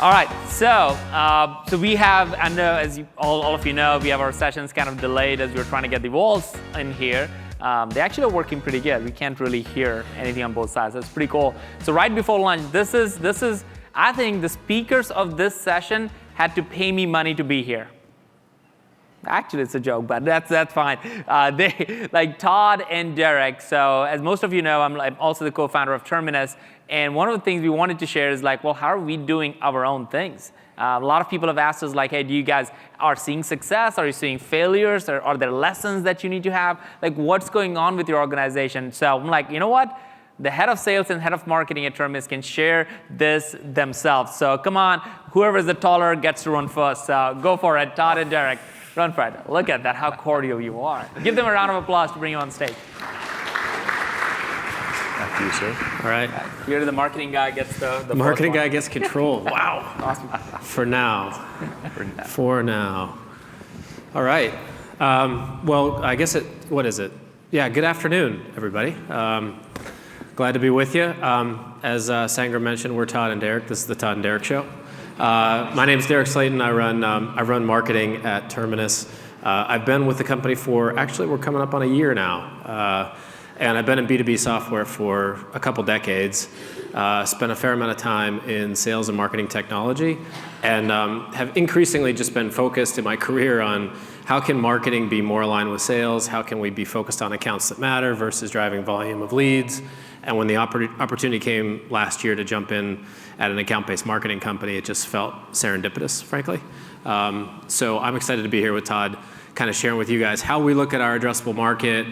All right, so we have, and as all of you know, we have our sessions kind of delayed as we're trying to get the walls in here. They actually are working pretty good. We can't really hear anything on both sides. That's pretty cool. So right before lunch, this is, I think the speakers of this session had to pay me money to be here. Actually, it's a joke, but that's fine. They, like Todd and Derek, so as most of you know, I'm also the co-founder of Terminus, and one of the things we wanted to share is like, well, how are we doing our own things? A lot of people have asked us like, hey, do you guys are seeing success? Are you seeing failures? Or are there lessons that you need to have? Like, what's going on with your organization? So I'm like, you know what? The head of sales and head of marketing at Terminus can share this themselves. So come on, whoever is the taller gets to run first. So go for it, Todd and Derek. Run for it. Look at that, how cordial you are. Give them a round of applause to bring you on stage. After you, sir. All right. Here the marketing guy gets the marketing guy gets control. Wow. Awesome. For now. For now. All right. Well, I guess what is it? Yeah, good afternoon, everybody. Glad to be with you. As Sangram mentioned, we're Todd and Derek. This is the Todd and Derek Show. My name is Derek Slayton. I run marketing at Terminus. I've been with the company for, actually we're coming up on a year now. And I've been in B2B software for a couple decades. Spent a fair amount of time in sales and marketing technology, and have increasingly just been focused in my career on how can marketing be more aligned with sales? How can we be focused on accounts that matter versus driving volume of leads? And when the opportunity came last year to jump in at an account-based marketing company, it just felt serendipitous, frankly. So I'm excited to be here with Todd, kind of sharing with you guys how we look at our addressable market,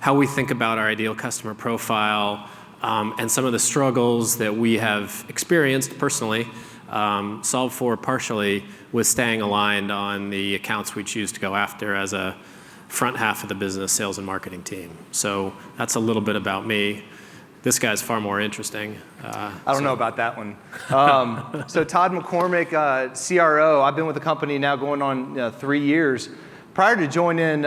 how we think about our ideal customer profile, and some of the struggles that we have experienced personally, solved for partially with staying aligned on the accounts we choose to go after as a front half of the business sales and marketing team. So that's a little bit about me. This guy's far more interesting. I don't know about that one. So Todd McCormick, CRO. I've been with the company now going on 3 years. Prior to joining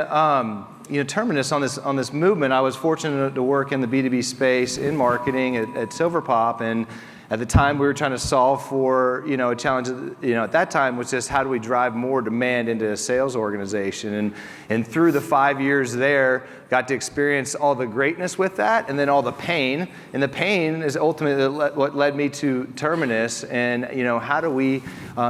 Terminus on this movement, I was fortunate to work in the B2B space in marketing at Silverpop, and at the time we were trying to solve for a challenge. At that time was just how do we drive more demand into a sales organization, and through the 5 years there, got to experience all the greatness with that, and then all the pain. And the pain is ultimately what led me to Terminus. And how do we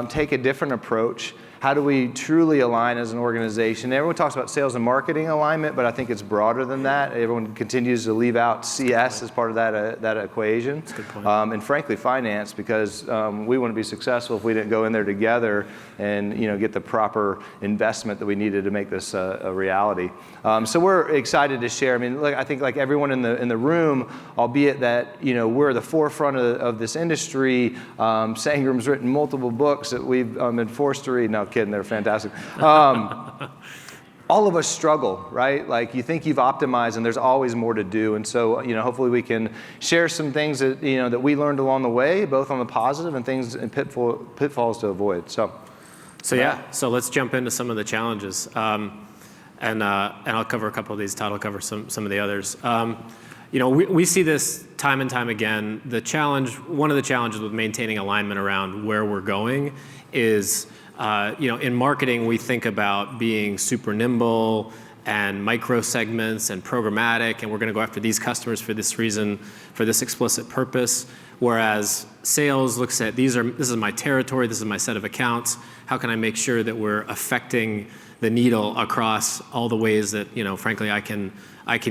take a different approach? How do we truly align as an organization? Everyone talks about sales and marketing alignment, but I think it's broader than that. Everyone continues to leave out CS as part of that equation. That's a good point. And frankly, finance, because we wouldn't be successful if we didn't go in there together and get the proper investment that we needed to make this a reality. So we're excited to share. I mean, I think like everyone in the room, albeit that we're the forefront of this industry. Sangram's written multiple books that we've been forced to read. No, kidding, they're fantastic. All of us struggle, right? Like you think you've optimized and there's always more to do. And so, hopefully we can share some things that, that we learned along the way, both on the positive and things and pitfalls to avoid. So So let's jump into some of the challenges. And I'll cover a couple of these. Todd will cover some of the others. We see this time and time again. One of the challenges with maintaining alignment around where we're going is, in marketing, we think about being super nimble and micro segments and programmatic, and we're going to go after these customers for this reason, for this explicit purpose. Whereas sales looks at this is my territory, this is my set of accounts. How can I make sure that we're affecting the needle across all the ways that frankly I can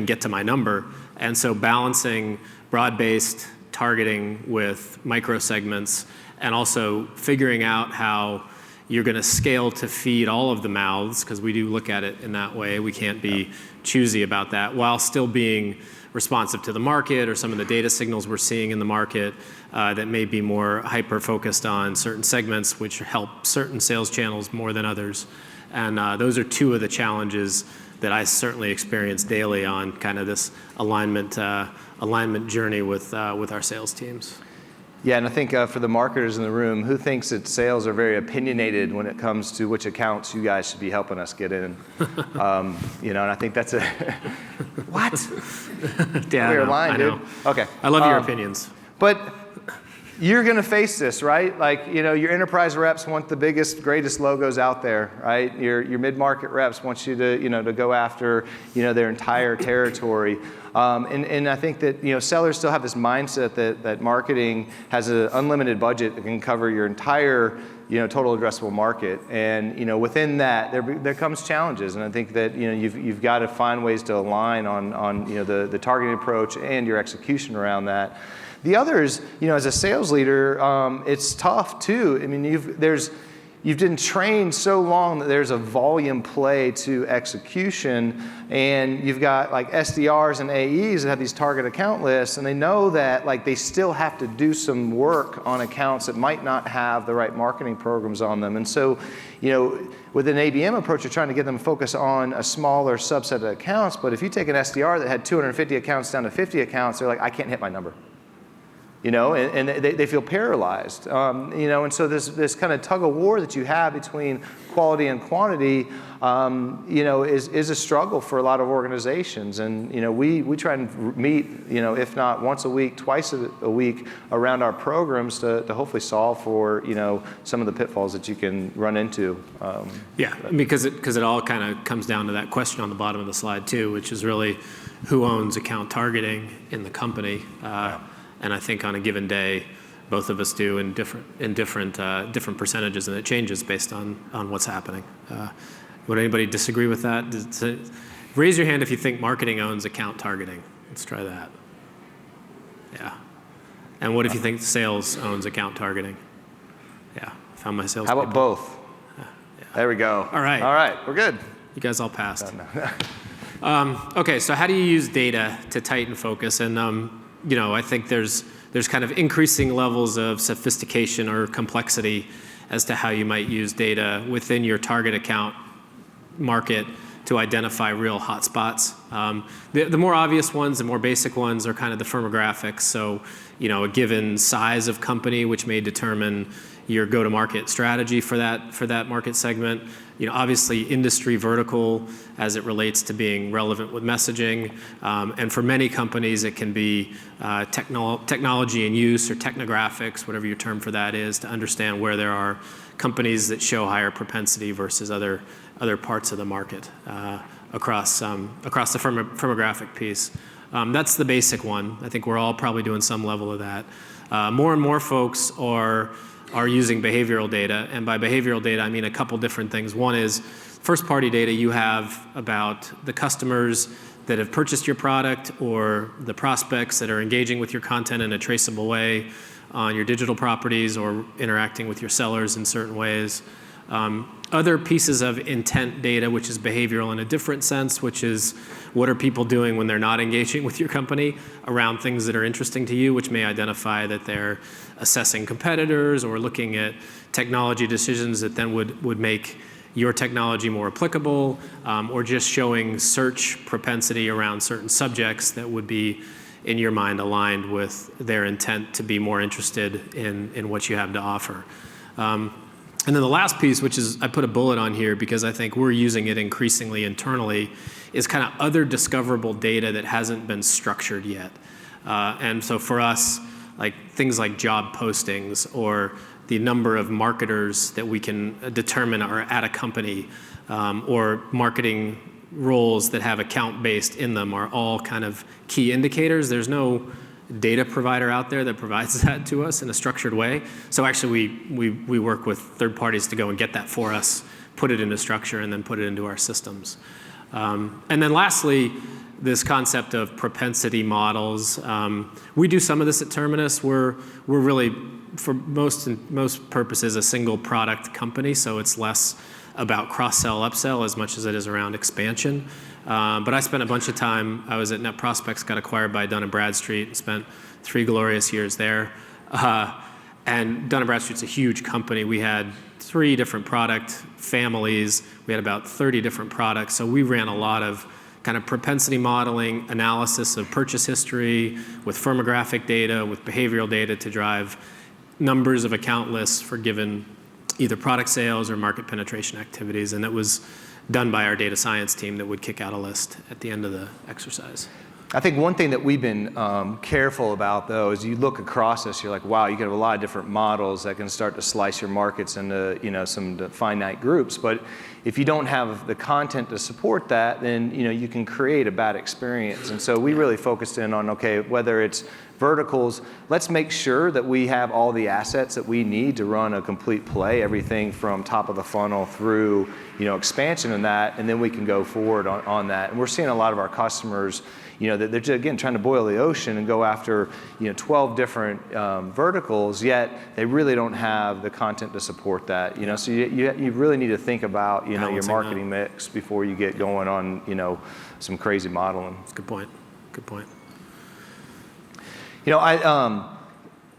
get to my number? And so balancing broad-based targeting with micro segments, and also figuring out how you're going to scale to feed all of the mouths, because we do look at it in that way. We can't be choosy about that, while still being responsive to the market or some of the data signals we're seeing in the market that may be more hyper-focused on certain segments, which help certain sales channels more than others. And those are two of the challenges that I certainly experience daily on kind of this alignment journey with our sales teams. Yeah, and I think for the marketers in the room, who thinks that sales are very opinionated when it comes to which accounts you guys should be helping us get in? And I think that's a what? Yeah, we're aligned, dude. Okay. I love your opinions. But you're going to face this, right? Like, your enterprise reps want the biggest, greatest logos out there, right? Your mid-market reps want you to, to go after, their entire territory. And I think that, sellers still have this mindset that marketing has an unlimited budget that can cover your entire, total addressable market. And, within that, there comes challenges. And I think that, you've got to find ways to align on the targeting approach and your execution around that. The other is, as a sales leader, it's tough too. I mean, you've been trained so long that there's a volume play to execution, and you've got like SDRs and AEs that have these target account lists, and they know that like they still have to do some work on accounts that might not have the right marketing programs on them. And so, with an ABM approach, you're trying to get them to focus on a smaller subset of accounts. But if you take an SDR that had 250 accounts down to 50 accounts, they're like, I can't hit my number. And they feel paralyzed. And so this kind of tug of war that you have between quality and quantity, is a struggle for a lot of organizations. And, we try and meet, if not once a week, twice a week around our programs to hopefully solve for, some of the pitfalls that you can run into. Yeah, because it all kind of comes down to that question on the bottom of the slide too, which is really who owns account targeting in the company. And I think on a given day, both of us do in different percentages, and it changes based on what's happening. Would anybody disagree with that? Raise your hand if you think marketing owns account targeting. Let's try that. Yeah. And what if you think sales owns account targeting? Yeah. Found my sales. How about both? Yeah. There we go. All right. All right. We're good. You guys all passed. No. Okay. So how do you use data to tighten focus? And I think there's kind of increasing levels of sophistication or complexity as to how you might use data within your target account market to identify real hotspots. The more obvious ones, the more basic ones are kind of the firmographics. So, a given size of company, which may determine your go-to-market strategy for that market segment. Obviously industry vertical as it relates to being relevant with messaging. And for many companies, it can be technology and use or technographics, whatever your term for that is, to understand where there are companies that show higher propensity versus other parts of the market across the firmographic piece. That's the basic one. I think we're all probably doing some level of that. More and more folks are using behavioral data, and by behavioral data I mean a couple different things. One is first-party data you have about the customers that have purchased your product or the prospects that are engaging with your content in a traceable way on your digital properties or interacting with your sellers in certain ways. Other pieces of intent data, which is behavioral in a different sense, which is what are people doing when they're not engaging with your company around things that are interesting to you, which may identify that they're assessing competitors or looking at technology decisions that then would make your technology more applicable, or just showing search propensity around certain subjects that would be, in your mind, aligned with their intent to be more interested in what you have to offer. And then the last piece, which is I put a bullet on here because I think we're using it increasingly internally, is kind of other discoverable data that hasn't been structured yet. And so for us, like things like job postings or the number of marketers that we can determine are at a company, or marketing roles that have account-based in them are all kind of key indicators. There's no data provider out there that provides that to us in a structured way. So actually we work with third parties to go and get that for us, put it into structure, and then put it into our systems. And then lastly, this concept of propensity models. We do some of this at Terminus. We're really, for most purposes, a single product company, so it's less about cross-sell, upsell as much as it is around expansion. But I spent a bunch of time, I was at Net Prospects, got acquired by Dun & Bradstreet, and spent 3 glorious years there. And Dun & Bradstreet's a huge company. We had 3 different product families. We had about 30 different products. So we ran a lot of kind of propensity modeling, analysis of purchase history, with firmographic data, with behavioral data to drive numbers of account lists for given either product sales or market penetration activities. And it was done by our data science team that would kick out a list at the end of the exercise. I think one thing that we've been careful about, though, is you look across this, you're like, wow, you can have a lot of different models that can start to slice your markets into, some finite groups. But if you don't have the content to support that, then, you can create a bad experience. And so we really focused in on, okay, whether it's verticals, let's make sure that we have all the assets that we need to run a complete play, everything from top of the funnel through, expansion in that, and then we can go forward on that. And we're seeing a lot of our customers, that they're just, again, trying to boil the ocean and go after, 12 different verticals, yet they really don't have the content to support that. So you really need to think about, your marketing mix before you get going on, some crazy modeling. That's a good point. Good point.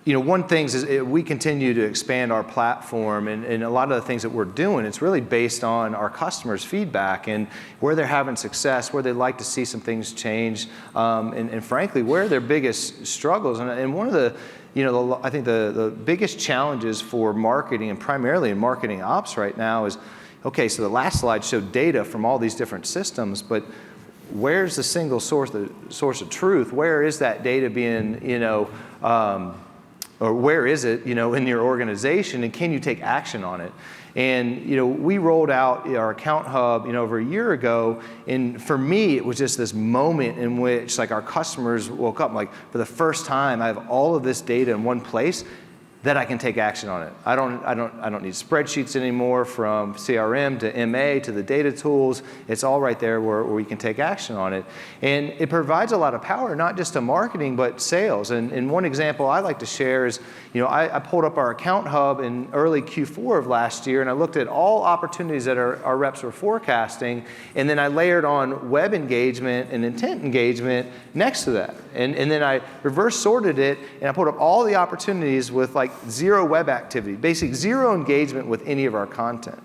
One thing is we continue to expand our platform, and a lot of the things that we're doing, it's really based on our customers' feedback and where they're having success, where they'd like to see some things change, and frankly, where their biggest struggles. And one of the, I think the biggest challenges for marketing, and primarily in marketing ops right now, is, okay, so the last slide showed data from all these different systems, but where's the single source of truth? Where is that data being, or where is it, in your organization, and can you take action on it? And, we rolled out our account hub, over a year ago, and for me, it was just this moment in which, like, our customers woke up, like, for the first time, I have all of this data in one place that I can take action on it. I don't need spreadsheets anymore, from CRM to MA to the data tools. It's all right there where we can take action on it. And it provides a lot of power, not just to marketing, but sales. And one example I like to share is, I pulled up our account hub in early Q4 of last year, and I looked at all opportunities that our reps were forecasting, and then I layered on web engagement and intent engagement next to that. And then I reverse sorted it, and I put up all the opportunities with, like, zero web activity, basically zero engagement with any of our content.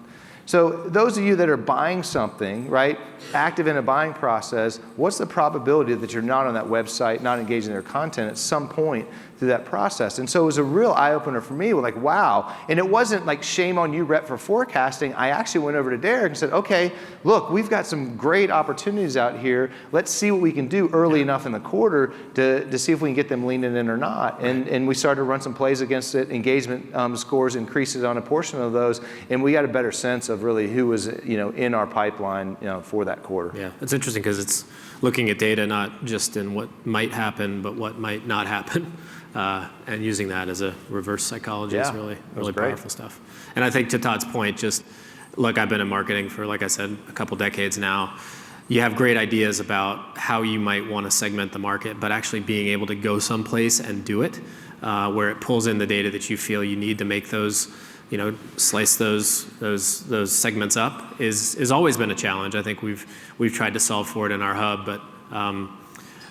So those of you that are buying something, right, active in a buying process, what's the probability that you're not on that website, not engaging in their content at some point through that process? And so it was a real eye-opener for me, like, wow. And it wasn't like, shame on you, rep, for forecasting. I actually went over to Derek and said, okay, look, we've got some great opportunities out here. Let's see what we can do early enough in the quarter to see if we can get them leaning in or not. And we started to run some plays against it. Engagement scores increases on a portion of those, and we got a better sense of really who was, in our pipeline, for that quarter. Yeah, it's interesting because it's looking at data not just in what might happen, but what might not happen. And using that as a reverse psychology is really powerful stuff. And I think, to Todd's point, just look, I've been in marketing for, like I said, a couple decades now. You have great ideas about how you might want to segment the market, but actually being able to go someplace and do it, where it pulls in the data that you feel you need to make those, slice those segments up, is always been a challenge. I think we've tried to solve for it in our hub,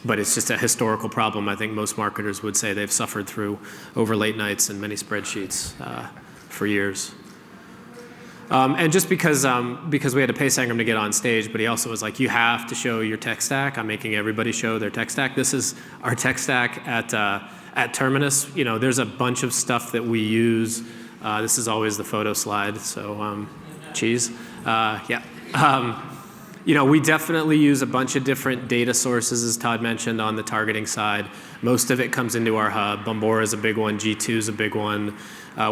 but it's just a historical problem. I think most marketers would say they've suffered through over late nights and many spreadsheets for years. And just because we had to pay Sangram to get on stage, but he also was like, you have to show your tech stack. I'm making everybody show their tech stack. This is our tech stack at Terminus. There's a bunch of stuff that we use. This is always the photo slide, so cheese. We definitely use a bunch of different data sources, as Todd mentioned, on the targeting side. Most of it comes into our hub. Bombora is a big one. G2 is a big one.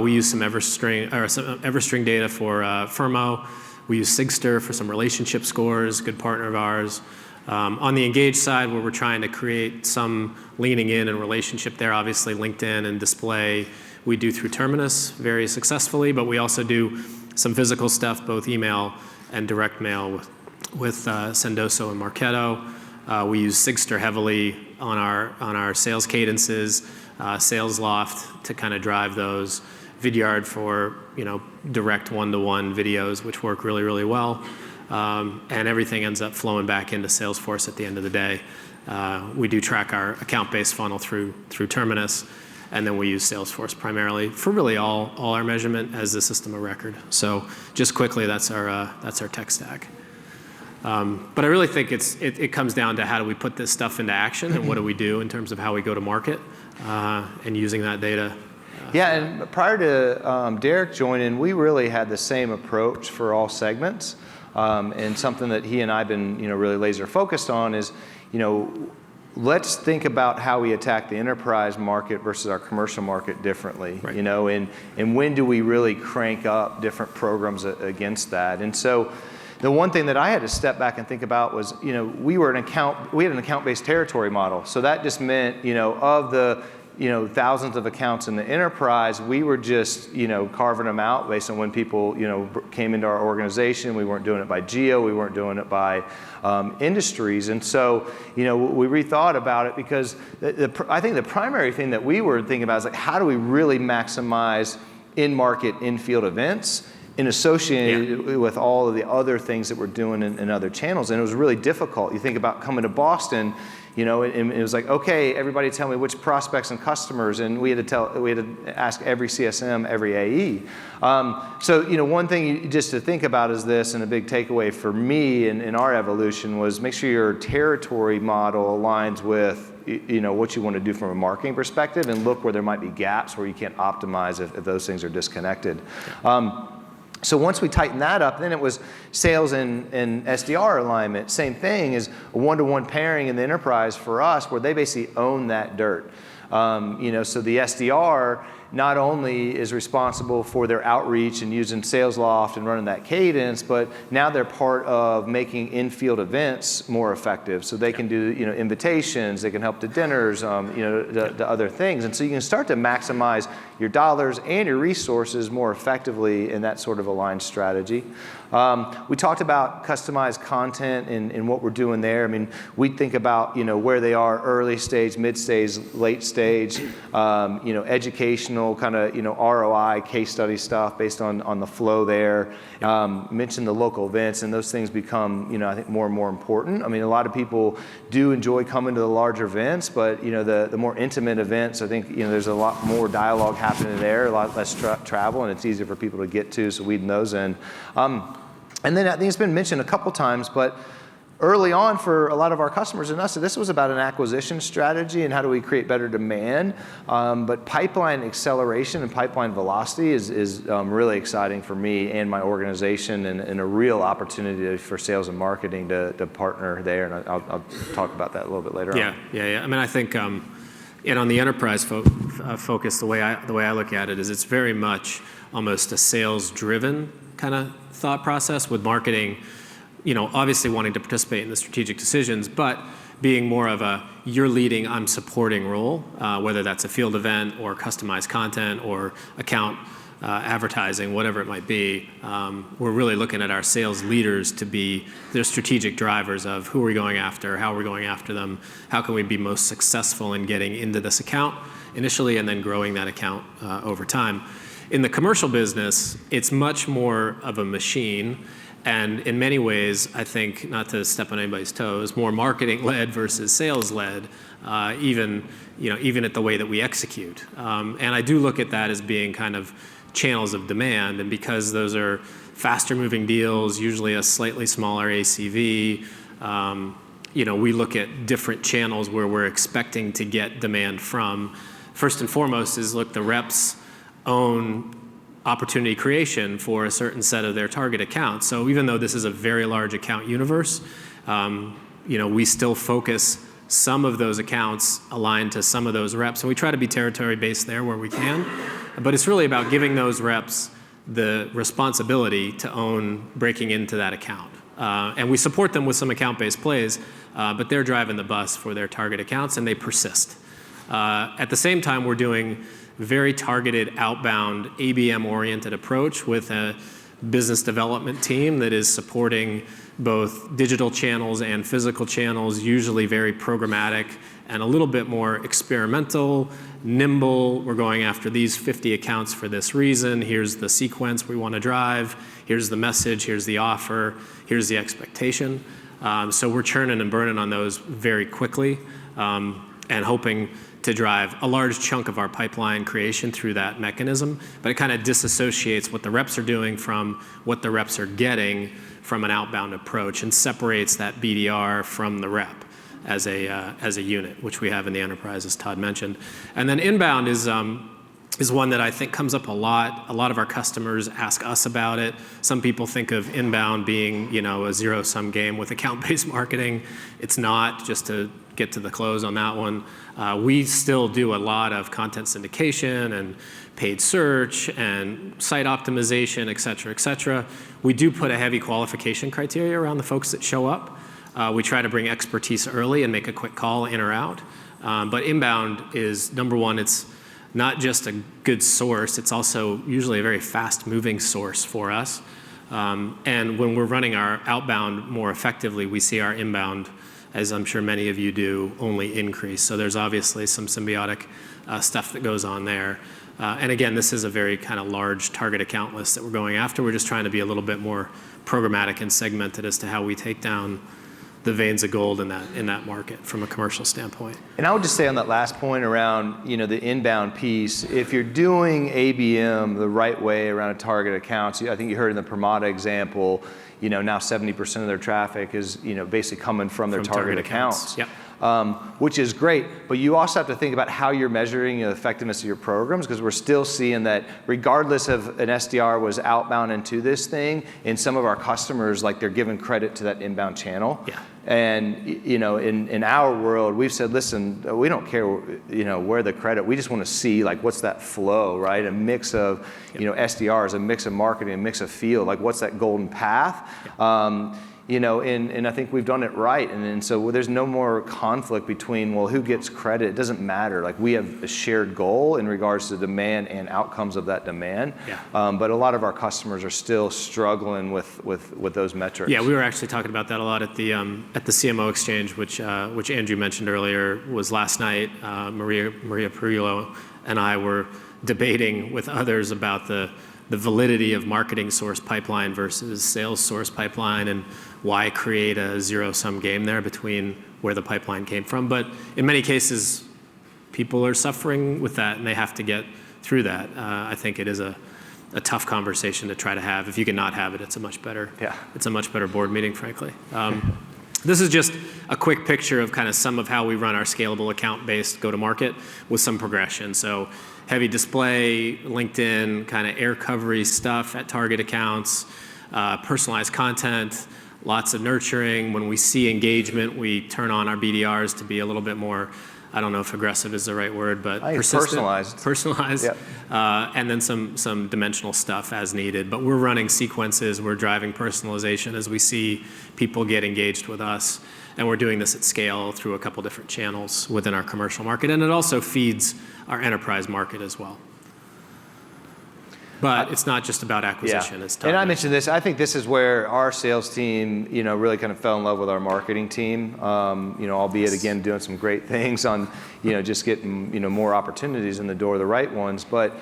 We use some Everstring data for Firmo. We use Sigster for some relationship scores, good partner of ours. On the Engage side, where we're trying to create some leaning in and relationship there, obviously LinkedIn and display, we do through Terminus very successfully, but we also do some physical stuff, both email and direct mail with Sendoso and Marketo. We use Sigster heavily on our sales cadences, Sales Loft to kind of drive those, Vidyard for direct one-to-one videos, which work really, really well. And everything ends up flowing back into Salesforce at the end of the day. We do track our account-based funnel through Terminus, and then we use Salesforce primarily for really all our measurement as the system of record. So just quickly, that's our tech stack. But I really think it comes down to how do we put this stuff into action, and what do we do in terms of how we go to market and using that data. Yeah, and prior to Derek joining, we really had the same approach for all segments. And something that he and I have been really laser focused on is, let's think about how we attack the enterprise market versus our commercial market differently, Right. you know, and when do we really crank up different programs against that? And so the one thing that I had to step back and think about was, you know, we had an account-based territory model. So that just meant, you know, of the, you know, thousands of accounts in the enterprise, we were just, you know, carving them out based on when people, you know, came into our organization. We weren't doing it by geo, we weren't doing it by industries. And so, you know, we rethought about it because I think the primary thing that we were thinking about is like, how do we really maximize in-market, in-field events and associated with all of the other things that we're doing in other channels. And it was really difficult. You think about coming to Boston, you know, and it was like, okay, everybody tell me which prospects and customers, and we had to ask every CSM, every AE. So, you know, one thing just to think about is this, and a big takeaway for me in our evolution was make sure your territory model aligns with, you know, what you want to do from a marketing perspective, and look where there might be gaps where you can't optimize if those things are disconnected. So once we tightened that up, then it was sales and SDR alignment. Same thing is a one-to-one pairing in the enterprise for us, where they basically own that dirt. You know, so the SDR not only is responsible for their outreach and using SalesLoft and running that cadence, but now they're part of making in-field events more effective. So they can do, you know, invitations, they can help to dinners, you know, to other things. And so you can start to maximize your dollars and your resources more effectively in that sort of aligned strategy. We talked about customized content and what we're doing there. I mean, we think about, you know, where they are early stage, mid stage, late stage, you know, educational kind of, you know, ROI, case study stuff based on the flow there. Mentioned the local events, and those things become, you know, I think more and more important. I mean, a lot of people do enjoy coming to the larger events, but, you know, the more intimate events, I think, you know, there's a lot more dialogue happening there, a lot less travel, and it's easier for people to get to, so weeding those in. And then I think it's been mentioned a couple times, but early on for a lot of our customers and us, this was about an acquisition strategy and how do we create better demand. But pipeline acceleration and pipeline velocity is really exciting for me and my organization, and a real opportunity for sales and marketing to partner there. And I'll talk about that a little bit later on. Yeah. I mean, I think, and on the enterprise focus, the way I look at it is it's very much almost a sales-driven kind of thought process, with marketing, you know, obviously wanting to participate in the strategic decisions, but being more of a you're leading, I'm supporting role, whether that's a field event or customized content or account advertising, whatever it might be. We're really looking at our sales leaders to be their strategic drivers of who are we going after, how are we going after them, how can we be most successful in getting into this account initially and then growing that account over time. In the commercial business, it's much more of a machine, and in many ways, I think, not to step on anybody's toes, more marketing-led versus sales-led, even at the way that we execute. And I do look at that as being kind of channels of demand, and because those are faster-moving deals, usually a slightly smaller ACV, you know, we look at different channels where we're expecting to get demand from. First and foremost is, look, the reps own opportunity creation for a certain set of their target accounts. So even though this is a very large account universe, you know, we still focus some of those accounts aligned to some of those reps. And we try to be territory based there where we can. But it's really about giving those reps the responsibility to own breaking into that account. And we support them with some account-based plays, but they're driving the bus for their target accounts, and they persist. At the same time, we're doing very targeted outbound ABM-oriented approach with a business development team that is supporting both digital channels and physical channels, usually very programmatic and a little bit more experimental, nimble. We're going after these 50 accounts for this reason. Here's the sequence we want to drive. Here's the message. Here's the offer. Here's the expectation. So we're churning and burning on those very quickly, and hoping to drive a large chunk of our pipeline creation through that mechanism. But it kind of disassociates what the reps are doing from what the reps are getting from an outbound approach, and separates that BDR from the rep as a unit, which we have in the enterprise, as Todd mentioned. And then inbound is one that I think comes up a lot. A lot of our customers ask us about it. Some people think of inbound being, you know, a zero-sum game with account-based marketing. It's not. Just to get to the close on that one. We still do a lot of content syndication and paid search and site optimization, et cetera, et cetera. We do put a heavy qualification criteria around the folks that show up. We try to bring expertise early and make a quick call in or out. But inbound is, number one, it's not just a good source, it's also usually a very fast-moving source for us. And when we're running our outbound more effectively, we see our inbound, as I'm sure many of you do, only increase. So there's obviously some symbiotic stuff that goes on there. And again, this is a very kind of large target account list that we're going after. We're just trying to be a little bit more programmatic and segmented as to how we take down the veins of gold in that market from a commercial standpoint. And I would just say on that last point around the inbound piece, if you're doing ABM the right way around a target accounts, I think you heard in the Permata example, now 70% of their traffic is basically coming from their target accounts. Yep. Which is great, but you also have to think about how you're measuring the effectiveness of your programs, because we're still seeing that regardless of an SDR was outbound into this thing, in some of our customers, like they're giving credit to that inbound channel. Yeah. And in our world, we've said, listen, we don't care where the credit, we just want to see like what's that flow, right? A mix of SDRs, a mix of marketing, a mix of field, like what's that golden path? And I think we've done it right. And so there's no more conflict between, well, who gets credit? It doesn't matter. Like we have a shared goal in regards to demand and outcomes of that demand. Yeah. But a lot of our customers are still struggling with those metrics. Yeah, we were actually talking about that a lot at the CMO exchange, which Andrew mentioned earlier, was last night. Maria Perillo and I were debating with others about the validity of marketing source pipeline versus sales source pipeline, and why create a zero-sum game there between where the pipeline came from. But in many cases, people are suffering with that, and they have to get through that. I think it is a tough conversation to try to have. If you can not have it, it's a much better board meeting, frankly. This is just a quick picture of kind of some of how we run our scalable account-based go-to-market with some progression. So heavy display, LinkedIn, kind of air covery stuff at target accounts, personalized content, lots of nurturing. When we see engagement, we turn on our BDRs to be a little bit more, I don't know if aggressive is the right word, but persistent. Personalized. Yep. And then some dimensional stuff as needed. But we're running sequences, we're driving personalization as we see people get engaged with us. And we're doing this at scale through a couple different channels within our commercial market. And it also feeds our enterprise market as well. But it's not just about acquisition. Yeah. It's and I mentioned this. I think this is where our sales team, really kind of fell in love with our marketing team. Albeit again doing some great things on, just getting more opportunities in the door, the right ones. But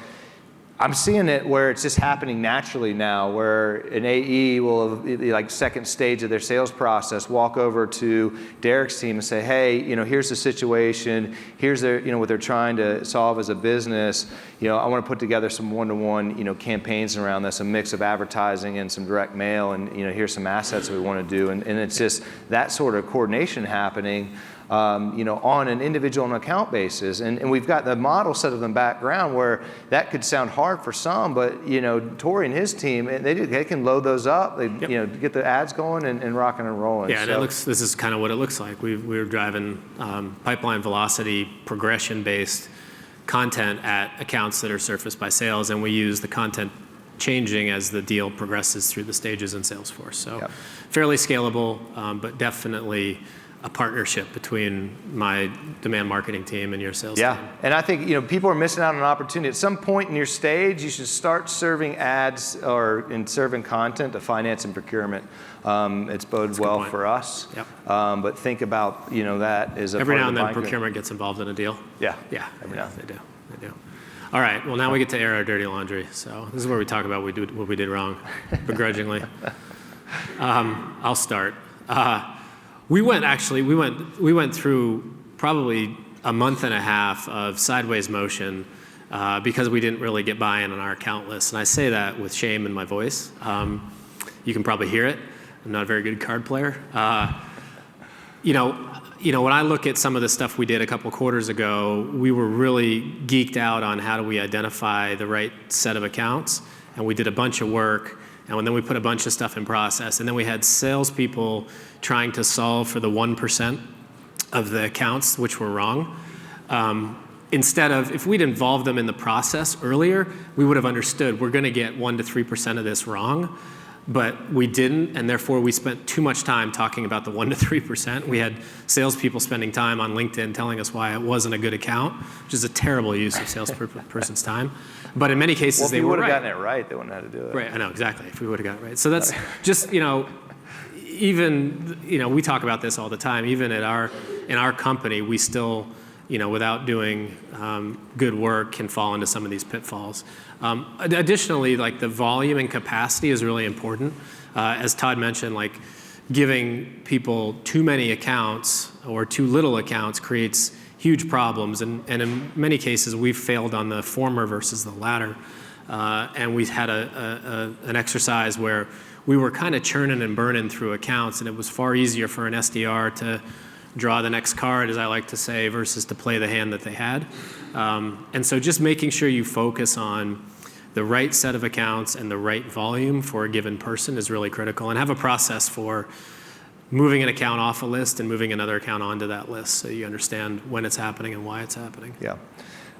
I'm seeing it where it's just happening naturally now, where an AE will, like second stage of their sales process, walk over to Derek's team and say, hey, here's the situation, here's their, what they're trying to solve as a business. I want to put together some one-to-one, campaigns around this, a mix of advertising and some direct mail, and here's some assets that we want to do, and it's just that sort of coordination happening. On an individual and account basis. And we've got the model set of the background where that could sound hard for some, but, Tori and his team, they can load those up, they get the ads going and rocking and rolling. Yeah, and this is kind of what it looks like. We're driving pipeline velocity, progression-based content at accounts that are surfaced by sales, and we use the content changing as the deal progresses through the stages in Salesforce. So fairly scalable, but definitely a partnership between my demand marketing team and your sales team. Yeah, and I think people are missing out on an opportunity. At some point in your stage, you should start serving ads and serving content to finance and procurement. It's boded well for us. Yep. But think about that as a every part now of and the then procurement gets involved in a deal. Yeah. Every now they do. All right. Well, now we get to air our dirty laundry. So this is where we talk about what we did wrong, begrudgingly. I'll start. We went through probably a month and a half of sideways motion because we didn't really get buy-in on our account list. And I say that with shame in my voice. You can probably hear it. I'm not a very good card player. When I look at some of the stuff we did a couple quarters ago, we were really geeked out on how do we identify the right set of accounts. And we did a bunch of work. And then we put a bunch of stuff in process. And then we had salespeople trying to solve for the 1% of the accounts which were wrong. Instead of, if we'd involved them in the process earlier, we would have understood we're going to get 1 to 3% of this wrong, but we didn't, and therefore we spent too much time talking about the 1 to 3%. We had salespeople spending time on LinkedIn telling us why it wasn't a good account, which is a terrible use of salesperson's time. But in many cases, they were right. If we would have gotten it right, they wouldn't have had to do it. Right, I know, exactly, if we would have gotten it right. So that's just, even, we talk about this all the time. Even in our company, we still, without doing good work, can fall into some of these pitfalls. Additionally, like the volume and capacity is really important. As Todd mentioned, like giving people too many accounts or too little accounts creates huge problems. And in many cases, we've failed on the former versus the latter. And we had an exercise where we were kind of churning and burning through accounts, and it was far easier for an SDR to draw the next card, as I like to say, versus to play the hand that they had. And so just making sure you focus on the right set of accounts and the right volume for a given person is really critical, and have a process for moving an account off a list and moving another account onto that list so you understand when it's happening and why it's happening. Yeah.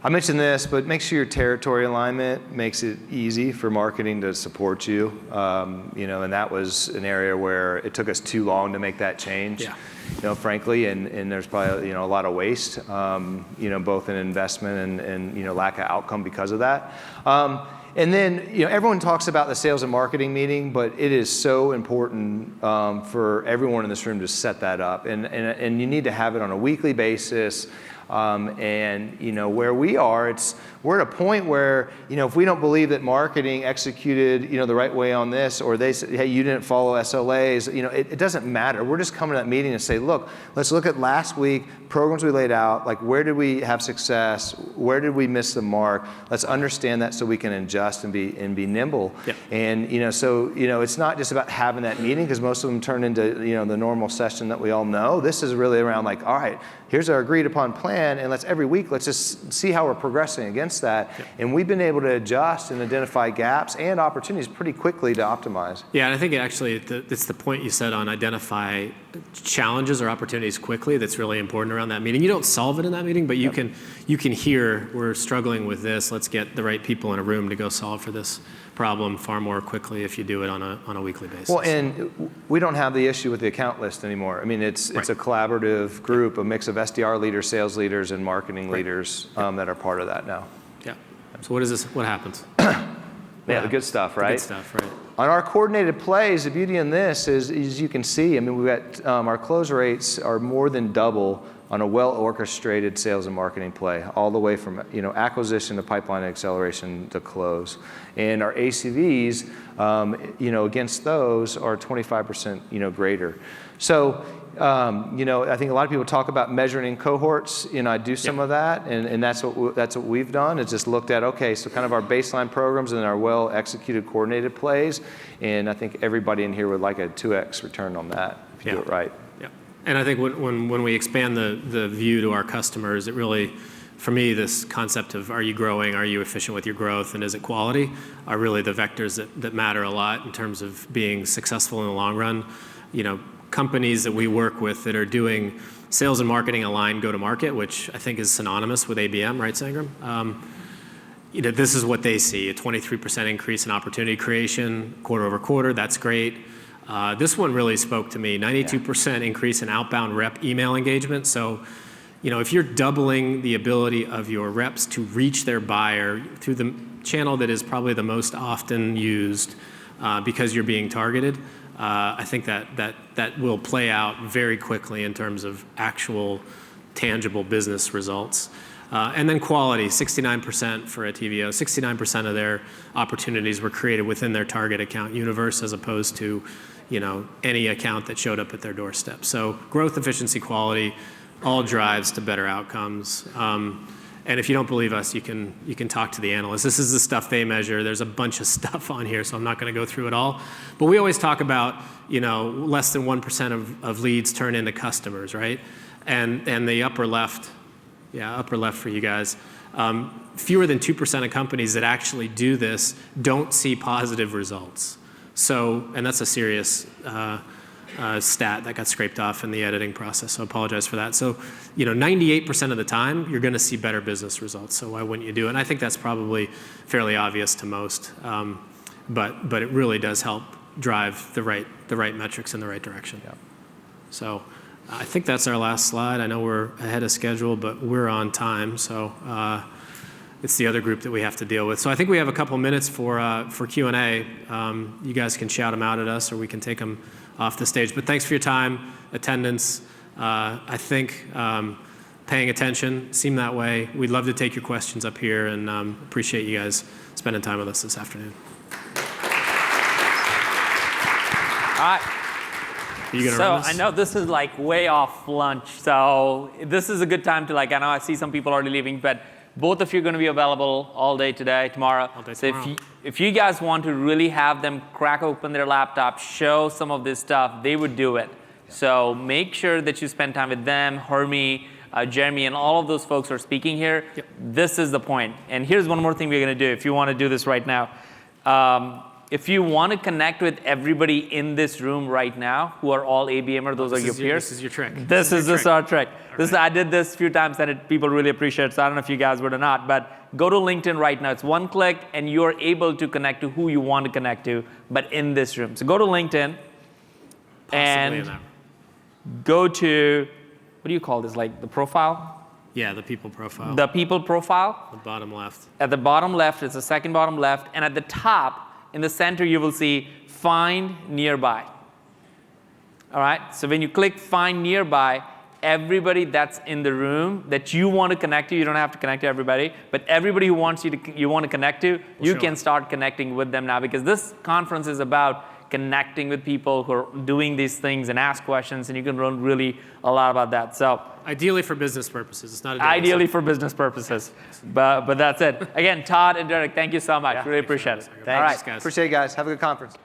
I mentioned this, but make sure your territory alignment makes it easy for marketing to support you. And that was an area where it took us too long to make that change. Yeah. Frankly, and there's probably a lot of waste, both in investment and lack of outcome because of that. And then everyone talks about the sales and marketing meeting, but it is so important for everyone in this room to set that up, and you need to have it on a weekly basis. Where we are, we're at a point where, if we don't believe that marketing executed, the right way on this, or they say, hey, you didn't follow SLAs, it doesn't matter. We're just coming to that meeting and say, look, let's look at last week, programs we laid out, like where did we have success? Where did we miss the mark? Let's understand that so we can adjust and be nimble. Yep. And, it's not just about having that meeting, because most of them turn into, the normal session that we all know. This is really around like, all right, here's our agreed upon plan, and every week, let's just see how we're progressing against that. Yep. And we've been able to adjust and identify gaps and opportunities pretty quickly to optimize. Yeah, and I think it's the point you said on identify challenges or opportunities quickly that's really important around that meeting. You don't solve it in that meeting, but you can hear, we're struggling with this, let's get the right people in a room to go solve for this problem far more quickly if you do it on a weekly basis. Well, and we don't have the issue with the account list anymore. I mean, it's a collaborative group, a mix of SDR leaders, sales leaders, and marketing leaders that are part of that now. Yeah. So what is this? What happens? Yeah, the good stuff, right? The good stuff, right. On our coordinated plays, the beauty in this is, as you can see, we've got our close rates are more than double on a well-orchestrated sales and marketing play, all the way from acquisition to pipeline acceleration to close. And our ACVs, against those are 25% greater. So, I think a lot of people talk about measuring in cohorts. I do some of that, and that's what we've done. Is just looked at, okay, so kind of our baseline programs and our well-executed coordinated plays, and I think everybody in here would like a 2x return on that if you do it right. Yeah, and I think when we expand the view to our customers, it really, for me, this concept of are you growing, are you efficient with your growth, and is it quality, are really the vectors that matter a lot in terms of being successful in the long run. Companies that we work with that are doing sales and marketing aligned go-to-market, which I think is synonymous with ABM, right, Sangram? This is what they see, a 23% increase in opportunity creation quarter over quarter. That's great. This one really spoke to me, 92% increase in outbound rep email engagement. So, if you're doubling the ability of your reps to reach their buyer through the channel that is probably the most often used because you're being targeted, I think that will play out very quickly in terms of actual tangible business results. And then quality, 69% for a TVO, 69% of their opportunities were created within their target account universe as opposed to any account that showed up at their doorstep. So growth, efficiency, quality, all drives to better outcomes. And if you don't believe us, you can talk to the analysts. This is the stuff they measure. There's a bunch of stuff on here, so I'm not going to go through it all. But we always talk about, less than 1% of leads turn into customers, right? And the upper left for you guys, fewer than 2% of companies that actually do this don't see positive results. So, and that's a serious stat that got scraped off in the editing process, so I apologize for that. So, 98% of the time, you're going to see better business results, so why wouldn't you do it? And I think that's probably fairly obvious to most, but it really does help drive the right metrics in the right direction. Yep. So I think that's our last slide. I know we're ahead of schedule, but we're on time, so it's the other group that we have to deal with. So I think we have a couple minutes for Q&A. You guys can shout them out at us, or we can take them off the stage. But thanks for your time, attendance. I think paying attention seemed that way. We'd love to take your questions up here, and appreciate you guys spending time with us this afternoon. All right. Are you gonna So run this? I know this is like way off lunch, so this is a good time to I know I see some people already leaving, but both of you are going to be available all day today, tomorrow. All day so tomorrow. if you guys want to really have them crack open their laptop, show some of this stuff, they would do it. So make sure that you spend time with them, Hermie, Jeremy, and all of those folks who are speaking here. Yep. This is the point. And here's one more thing we're going to do if you want to do this right now. If you want to connect with everybody in this room right now, who are all ABMer, those are your peers. This is your trick. This is our trick. Right. I did this a few times and people really appreciate it, so I don't know if you guys would or not, but go to LinkedIn right now. It's one click and you're able to connect to who you want to connect to, but in this room. So go to LinkedIn and go to, what do you call this, like the profile? Yeah, the people profile. The people profile. The bottom left. At the bottom left, it's the second bottom left, and at the top, in the center, you will see Find Nearby. All right? So when you click Find Nearby, everybody that's in the room that you want to connect to, you don't have to connect to everybody, but everybody who wants you want to connect to, you can start connecting with them now, because this conference is about connecting with people who are doing these things and ask questions, and you can learn really a lot about that. So ideally for business purposes. It's not a ideally for business purposes, but that's it. Again, Todd and Derek, thank you so much. Really appreciate it. Thanks, Thanks, guys. Appreciate it, guys. Have a good conference.